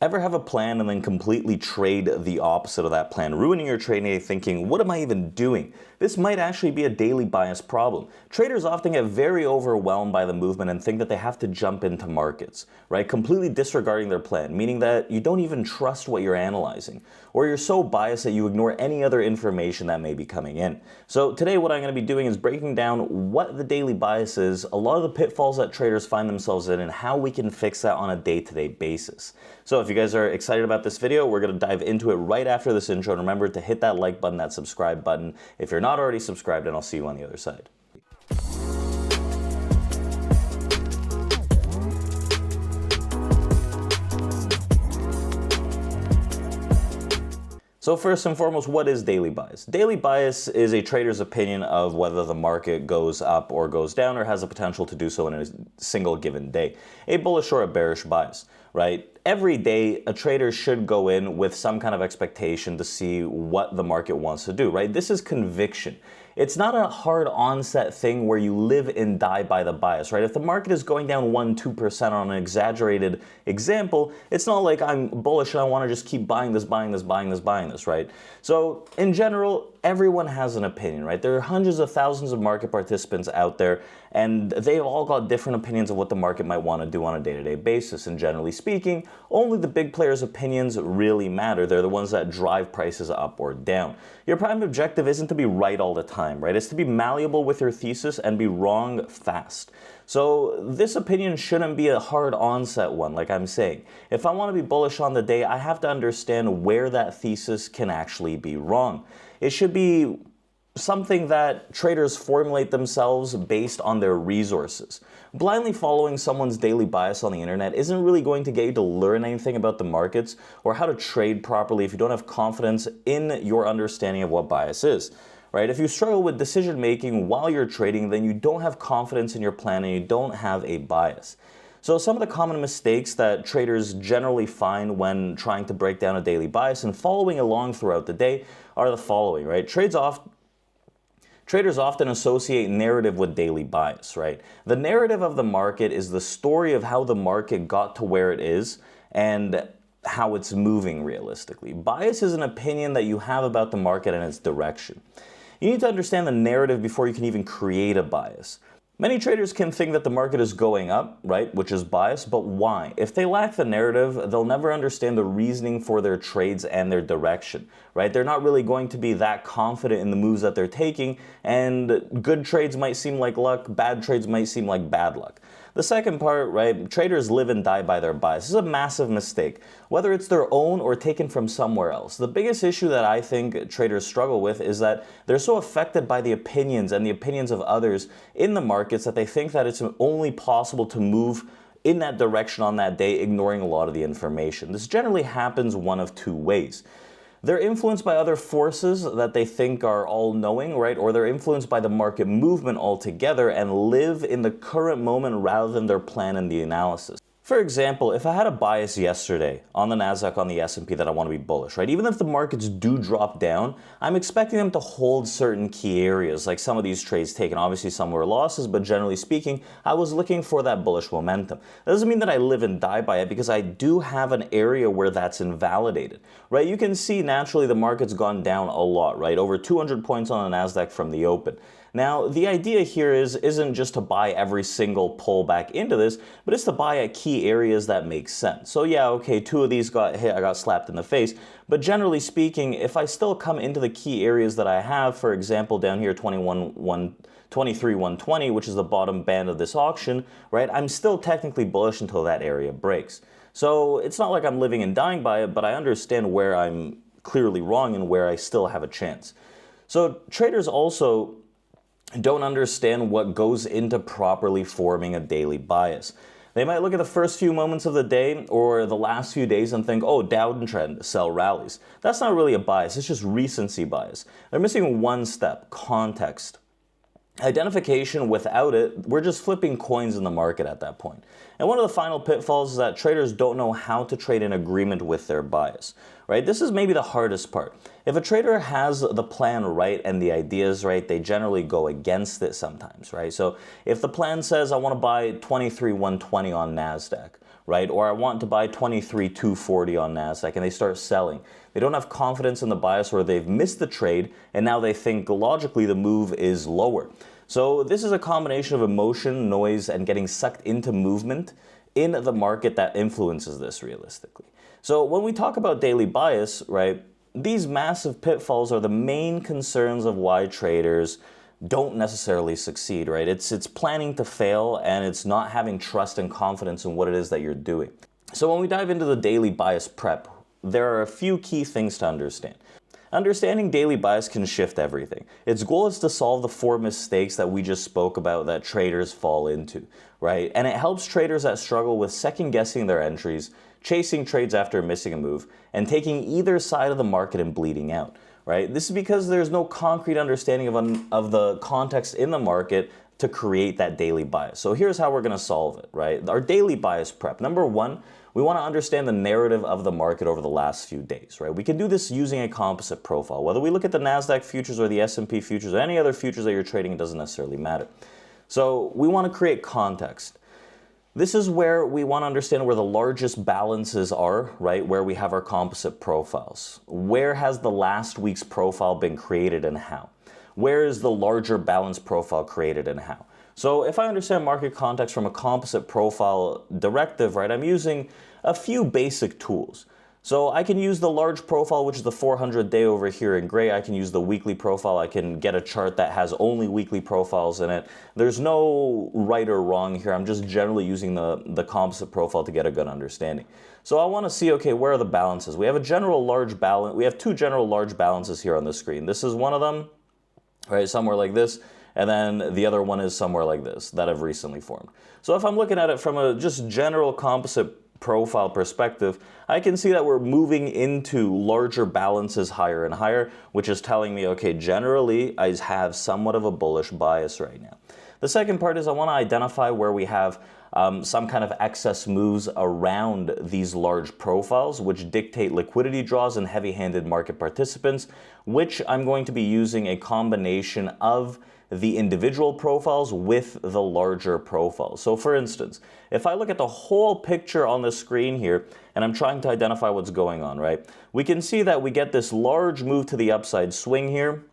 Ever have a plan and then completely trade the opposite of that plan, ruining your trading day thinking, what am I even doing? This might actually be a daily bias problem. Traders often get very overwhelmed by the movement and think that they have to jump into markets, right? Completely disregarding their plan, meaning that you don't even trust what you're analyzing, or you're so biased that you ignore any other information that may be coming in. So today what I'm going to be doing is breaking down what the daily bias is, a lot of the pitfalls that traders find themselves in, and how we can fix that on a day-to-day basis. So if you guys are excited about this video, we're going to dive into it right after this intro. And remember to hit that like button, that subscribe button, if you're not already subscribed, and I'll see you on the other side. So first and foremost, what is daily bias? Daily bias is a trader's opinion of whether the market goes up or goes down or has the potential to do so in a single given day. A bullish or a bearish bias, right? Every day, a trader should go in with some kind of expectation to see what the market wants to do, right? This is conviction. It's not a hard onset thing where you live and die by the bias, right? If the market is going down 1-2% on an exaggerated example, it's not like I'm bullish and I want to just keep buying this, right? So in general, everyone has an opinion, right? There are hundreds of thousands of market participants out there, and they've all got different opinions of what the market might want to do on a day-to-day basis. And generally speaking, only the big players' opinions really matter. They're the ones that drive prices up or down. Your prime objective isn't to be right all the time, right? It's to be malleable with your thesis and be wrong fast. So this opinion shouldn't be a hard onset one, like I'm saying. If I want to be bullish on the day, I have to understand where that thesis can actually be wrong. It should be something that traders formulate themselves based on their resources. Blindly following someone's daily bias on the internet isn't really going to get you to learn anything about the markets or how to trade properly if you don't have confidence in your understanding of what bias is. Right? If you struggle with decision making while you're trading, then you don't have confidence in your plan and you don't have a bias. So some of the common mistakes that traders generally find when trying to break down a daily bias and following along throughout the day are the following, right? Traders often associate narrative with daily bias, right? The narrative of the market is the story of how the market got to where it is and how it's moving realistically. Bias is an opinion that you have about the market and its direction. You need to understand the narrative before you can even create a bias. Many traders can think that the market is going up, right, which is bias, but why? If they lack the narrative, they'll never understand the reasoning for their trades and their direction, right? They're not really going to be that confident in the moves that they're taking, and good trades might seem like luck, bad trades might seem like bad luck. The second part, right, traders live and die by their bias. This is a massive mistake, whether it's their own or taken from somewhere else. The biggest issue that I think traders struggle with is that they're so affected by the opinions and the opinions of others in the markets that they think that it's only possible to move in that direction on that day, ignoring a lot of the information. This generally happens one of two ways. They're influenced by other forces that they think are all-knowing, right? Or they're influenced by the market movement altogether and live in the current moment rather than their plan and the analysis. For example, if I had a bias yesterday on the Nasdaq, on the S&P that I want to be bullish, right? Even if the markets do drop down, I'm expecting them to hold certain key areas, like some of these trades taken. Obviously, some were losses, but generally speaking, I was looking for that bullish momentum. That doesn't mean that I live and die by it because I do have an area where that's invalidated, right? You can see naturally the market's gone down a lot, right? Over 200 points on the Nasdaq from the open. Now, the idea here isn't just to buy every single pull back into this, but it's to buy at key areas that make sense. So yeah, okay, two of these got hit, I got slapped in the face, but generally speaking, if I still come into the key areas that I have, for example, down here 23,120, which is the bottom band of this auction, right, I'm still technically bullish until that area breaks. So it's not like I'm living and dying by it, but I understand where I'm clearly wrong and where I still have a chance. So traders also don't understand what goes into properly forming a daily bias. They might look at the first few moments of the day or the last few days and think, oh, downtrend, sell rallies. That's not really a bias, it's just recency bias. They're missing one step, context. Identification, without it, we're just flipping coins in the market at that point. And one of the final pitfalls is that traders don't know how to trade in agreement with their bias, right? This is maybe the hardest part. If a trader has the plan right and the ideas right, they generally go against it sometimes, right? So if the plan says I want to buy 23,120 on NASDAQ, right? Or I want to buy 23,240 on NASDAQ and they start selling. They don't have confidence in the bias, or they've missed the trade and now they think logically the move is lower. So this is a combination of emotion, noise, and getting sucked into movement in the market that influences this realistically. So when we talk about daily bias, right, these massive pitfalls are the main concerns of why traders don't necessarily succeed, right? It's planning to fail, and it's not having trust and confidence in what it is that you're doing. So when we dive into the daily bias prep, there are a few key things to understand. Understanding daily bias can shift everything. Its goal is to solve the 4 mistakes that we just spoke about that traders fall into, right? And it helps traders that struggle with second-guessing their entries, chasing trades after missing a move, and taking either side of the market and bleeding out, right? This is because there's no concrete understanding of the context in the market to create that daily bias. So here's how we're going to solve it, right? Our daily bias prep. Number one, we want to understand the narrative of the market over the last few days, right? We can do this using a composite profile. Whether we look at the NASDAQ futures or the S&P futures or any other futures that you're trading, it doesn't necessarily matter. So we want to create context. This is where we want to understand where the largest balances are, right? Where we have our composite profiles. Where has the last week's profile been created and how? Where is the larger balance profile created and how? So if I understand market context from a composite profile directive, right, I'm using a few basic tools. So I can use the large profile, which is the 400-day over here in gray. I can use the weekly profile. I can get a chart that has only weekly profiles in it. There's no right or wrong here. I'm just generally using the composite profile to get a good understanding. So I want to see, okay, where are the balances? We have a general large balance. We have 2 general large balances here on the screen. This is one of them, right, somewhere like this. And then the other one is somewhere like this that have recently formed. So if I'm looking at it from a just general composite profile perspective, I can see that we're moving into larger balances higher and higher, which is telling me, okay, generally I have somewhat of a bullish bias right now. The second part is I want to identify where we have some kind of excess moves around these large profiles, which dictate liquidity draws and heavy-handed market participants, which I'm going to be using a combination of the individual profiles with the larger profiles. So for instance, if I look at the whole picture on the screen here, and I'm trying to identify what's going on, right? We can see that we get this large move to the upside swing here,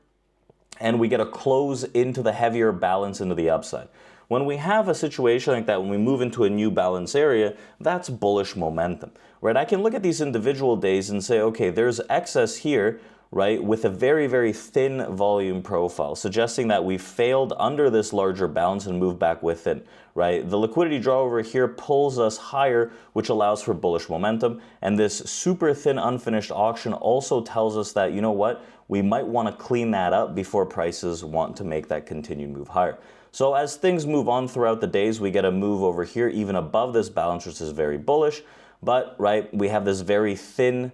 and we get a close into the heavier balance into the upside. When we have a situation like that, when we move into a new balance area, that's bullish momentum, right? I can look at these individual days and say, okay, there's excess here, right, with a very, very thin volume profile, suggesting that we failed under this larger balance and moved back within, right? The liquidity draw over here pulls us higher, which allows for bullish momentum. And this super thin unfinished auction also tells us that, you know what, we might want to clean that up before prices want to make that continued move higher. So as things move on throughout the days, we get a move over here, even above this balance, which is very bullish. But, right, we have this very thin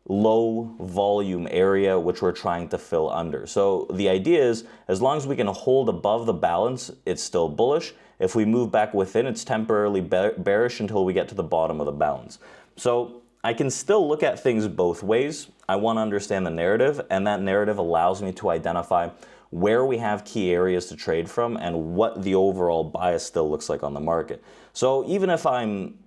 low volume area which we're trying to fill under. So the idea is, as long as we can hold above the balance, it's still bullish. If we move back within, it's temporarily bearish until we get to the bottom of the balance. So I can still look at things both ways. I want to understand the narrative, and that narrative allows me to identify where we have key areas to trade from and what the overall bias still looks like on the market. So even if I'm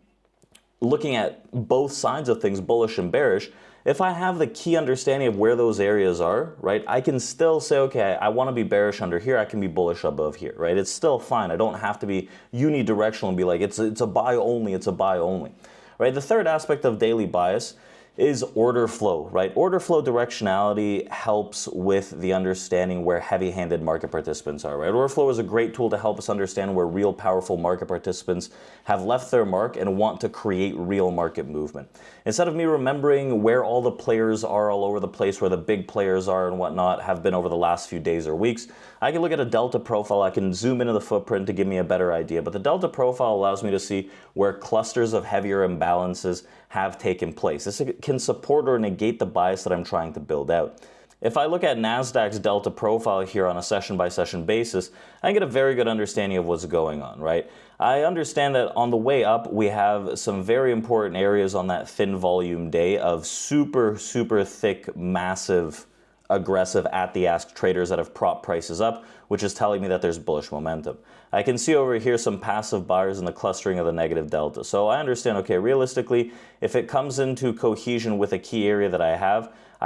looking at both sides of things, bullish and bearish, if I have the key understanding of where those areas are, right, I can still say, okay, I want to be bearish under here, I can be bullish above here, right? It's still fine. I don't have to be unidirectional and be like, it's a buy only, it's a buy only, right? The third aspect of daily bias is order flow, right? Order flow directionality helps with the understanding where heavy-handed market participants are, right? Order flow is a great tool to help us understand where real powerful market participants have left their mark and want to create real market movement. Instead of me remembering where all the players are all over the place, where the big players are and whatnot have been over the last few days or weeks, I can look at a delta profile. I can zoom into the footprint to give me a better idea. But the delta profile allows me to see where clusters of heavier imbalances have taken place. This can support or negate the bias that I'm trying to build out. If I look at NASDAQ's delta profile here on a session-by-session basis, I get a very good understanding of what's going on, right? I understand that on the way up, we have some very important areas on that thin volume day of super, super thick, massive aggressive at the ask traders that have propped prices up, which is telling me that there's bullish momentum. I can see over here some passive buyers in the clustering of the negative delta. So I understand, okay, realistically, if it comes into cohesion with a key area that I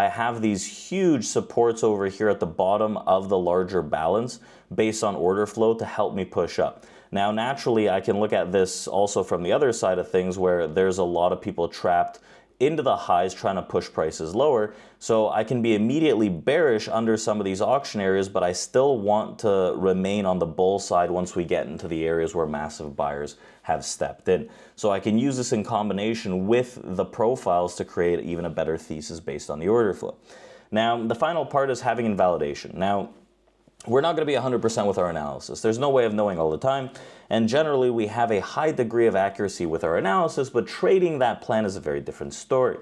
have these huge supports over here at the bottom of the larger balance based on order flow to help me push up. Now, naturally, I can look at this also from the other side of things where there's a lot of people trapped into the highs trying to push prices lower. So I can be immediately bearish under some of these auction areas, but I still want to remain on the bull side once we get into the areas where massive buyers have stepped in. So I can use this in combination with the profiles to create even a better thesis based on the order flow. Now, the final part is having invalidation. Now, we're not going to be 100% with our analysis. There's no way of knowing all the time, and generally we have a high degree of accuracy with our analysis, but trading that plan is a very different story.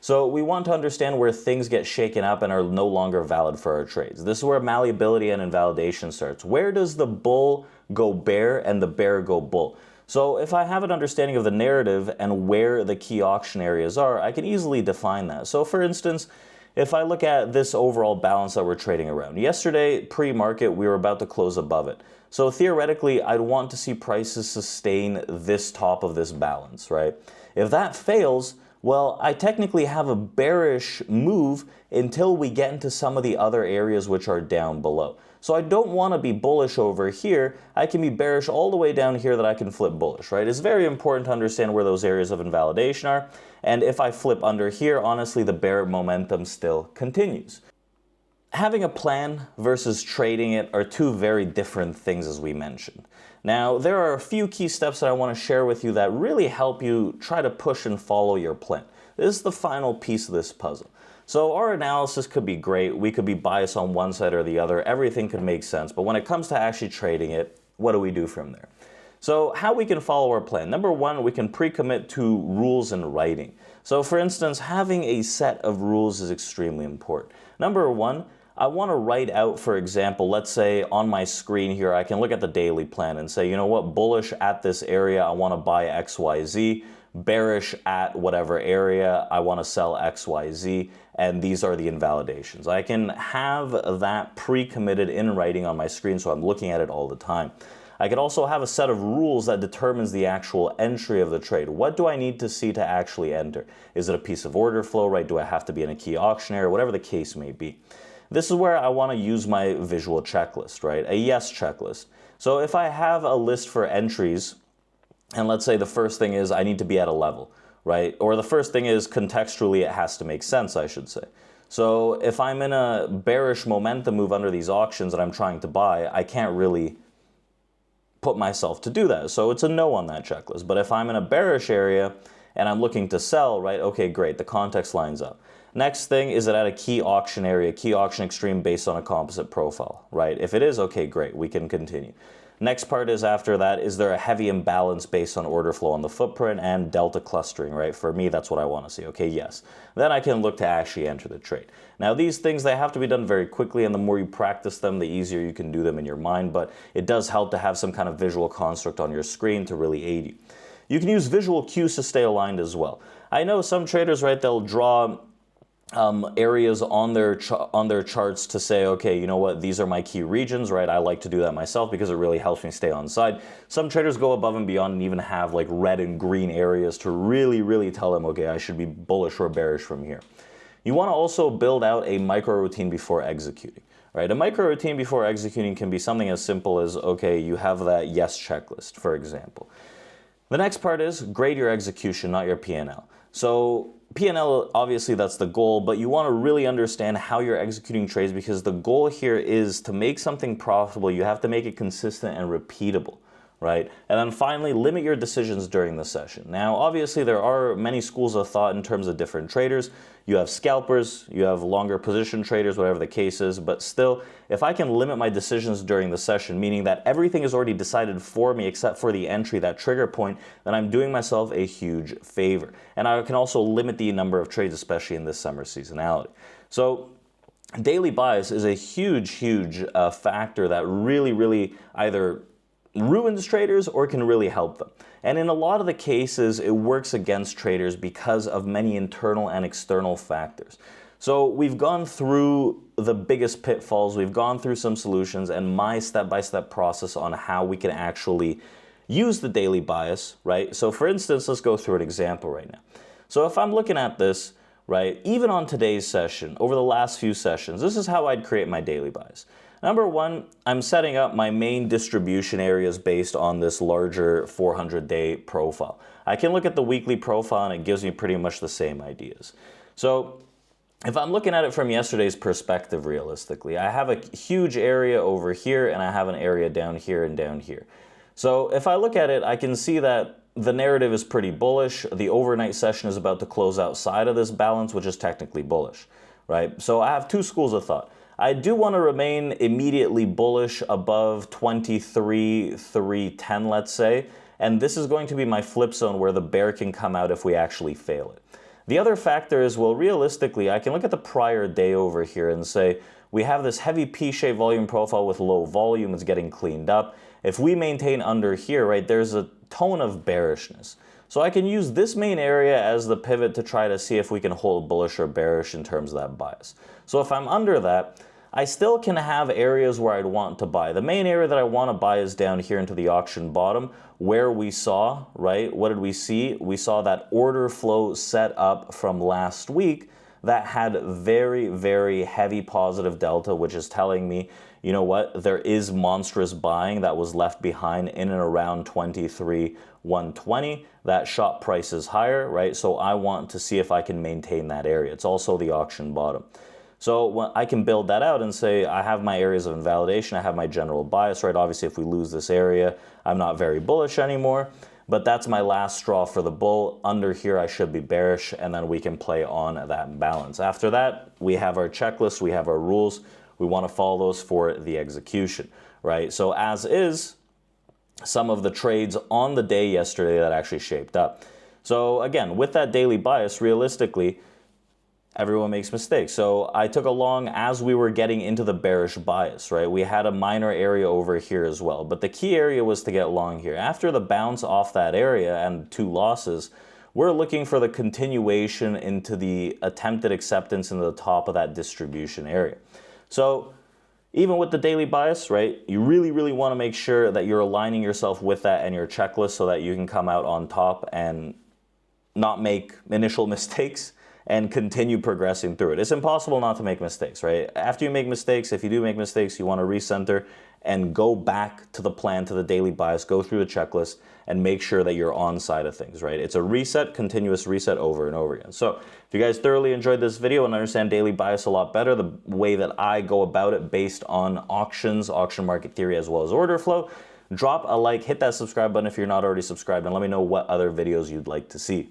So we want to understand where things get shaken up and are no longer valid for our trades. This is where malleability and invalidation starts. Where does the bull go bear and the bear go bull? So if I have an understanding of the narrative and where the key auction areas are, I can easily define that. So for instance, if I look at this overall balance that we're trading around, yesterday pre-market we were about to close above it. So theoretically, I'd want to see prices sustain this top of this balance, right? If that fails, well, I technically have a bearish move until we get into some of the other areas which are down below. So I don't want to be bullish over here. I can be bearish all the way down here that I can flip bullish, right? It's very important to understand where those areas of invalidation are. And if I flip under here, honestly, the bear momentum still continues. Having a plan versus trading it are two very different things, as we mentioned. Now, there are a few key steps that I want to share with you that really help you try to push and follow your plan. This is the final piece of this puzzle. So our analysis could be great. We could be biased on one side or the other. Everything could make sense. But when it comes to actually trading it, what do we do from there? So how we can follow our plan. Number one, we can pre-commit to rules in writing. So for instance, having a set of rules is extremely important. Number one, I want to write out, for example, let's say on my screen here, I can look at the daily plan and say, you know what, bullish at this area, I want to buy XYZ. Bearish at whatever area, I want to sell XYZ, and these are the invalidations. I can have that pre-committed in writing on my screen so I'm looking at it all the time. I could also have a set of rules that determines the actual entry of the trade. What do I need to see to actually enter? Is it a piece of order flow, right? Do I have to be in a key auction area? Whatever the case may be. This is where I want to use my visual checklist, right? A yes checklist. So if I have a list for entries, and let's say the first thing is I need to be at a level, right? Or the first thing is contextually it has to make sense, I should say. So if I'm in a bearish momentum move under these auctions that I'm trying to buy, I can't really put myself to do that. So it's a no on that checklist. But if I'm in a bearish area and I'm looking to sell, right? Okay, great, the context lines up. Next thing, is it at a key auction area, key auction extreme based on a composite profile, right? If it is, okay, great, we can continue. Next part is after that, is there a heavy imbalance based on order flow on the footprint and delta clustering, right? For me, that's what I want to see. Okay, yes. Then I can look to actually enter the trade. Now, these things, they have to be done very quickly, and the more you practice them, the easier you can do them in your mind, but it does help to have some kind of visual construct on your screen to really aid you. You can use visual cues to stay aligned as well. I know some traders, right, they'll draw areas on their charts to say, okay, you know what, these are my key regions, right? I like to do that myself because it really helps me stay on side. Some traders go above and beyond and even have like red and green areas to really tell them, okay, I should be bullish or bearish from here. You want to also build out a micro routine before executing, right? A micro routine before executing can be something as simple as, okay, you have that yes checklist, for example. The next part is grade your execution, not your P&L. So P&L, obviously that's the goal, but you want to really understand how you're executing trades, because the goal here is to make something profitable. You have to make it consistent and repeatable, right? And then finally, limit your decisions during the session. Now, obviously there are many schools of thought in terms of different traders. You have scalpers, you have longer position traders, whatever the case is, but still, if I can limit my decisions during the session, meaning that everything is already decided for me except for the entry, that trigger point, then I'm doing myself a huge favor. And I can also limit the number of trades, especially in this summer seasonality. So daily bias is a huge factor that really either ruins traders or can really help them. And in a lot of the cases, it works against traders because of many internal and external factors. So we've gone through the biggest pitfalls, we've gone through some solutions, and my step-by-step process on how we can actually use the daily bias, right? So for instance, let's go through an example right now. So if I'm looking at this, right, even on today's session, over the last few sessions, this is how I'd create my daily bias. Number one, I'm setting up my main distribution areas based on this larger 400-day profile. I can look at the weekly profile and it gives me pretty much the same ideas. So if I'm looking at it from yesterday's perspective, realistically, I have a huge area over here and I have an area down here and down here. So if I look at it, I can see that the narrative is pretty bullish. The overnight session is about to close outside of this balance, which is technically bullish, right? So I have two schools of thought. I do want to remain immediately bullish above 23,310, let's say, and this is going to be my flip zone where the bear can come out if we actually fail it. The other factor is, well, realistically, I can look at the prior day over here and say, we have this heavy P-shaped volume profile with low volume, it's getting cleaned up. If we maintain under here, right, there's a tone of bearishness. So I can use this main area as the pivot to try to see if we can hold bullish or bearish in terms of that bias. So if I'm under that, I still can have areas where I'd want to buy. The main area that I want to buy is down here into the auction bottom where we saw, right, what did we see? We saw that order flow set up from last week that had very, very heavy positive delta, which is telling me, you know what, there is monstrous buying that was left behind in and around 23,120. That shot prices higher, right? So I want to see if I can maintain that area. It's also the auction bottom. So I can build that out and say, I have my areas of invalidation, I have my general bias, right? Obviously, if we lose this area, I'm not very bullish anymore, but that's my last straw for the bull. Under here, I should be bearish, and then we can play on that balance. After that, we have our checklist, we have our rules. We want to follow those for the execution, right? So as is, some of the trades on the day yesterday that actually shaped up. So again, with that daily bias, realistically, everyone makes mistakes. So I took a long as we were getting into the bearish bias, right? We had a minor area over here as well, but the key area was to get long here. After the bounce off that area and two losses, we're looking for the continuation into the attempted acceptance in the top of that distribution area. So even with the daily bias, right, you really, really want to make sure that you're aligning yourself with that and your checklist so that you can come out on top and not make initial mistakes and continue progressing through it. It's impossible not to make mistakes, right? After you make mistakes, if you do make mistakes, you want to recenter and go back to the plan, to the daily bias, go through the checklist and make sure that you're on side of things, right? It's a reset, continuous reset over and over again. So if you guys thoroughly enjoyed this video and understand daily bias a lot better, the way that I go about it based on auctions, auction market theory, as well as order flow, drop a like, hit that subscribe button if you're not already subscribed, and let me know what other videos you'd like to see.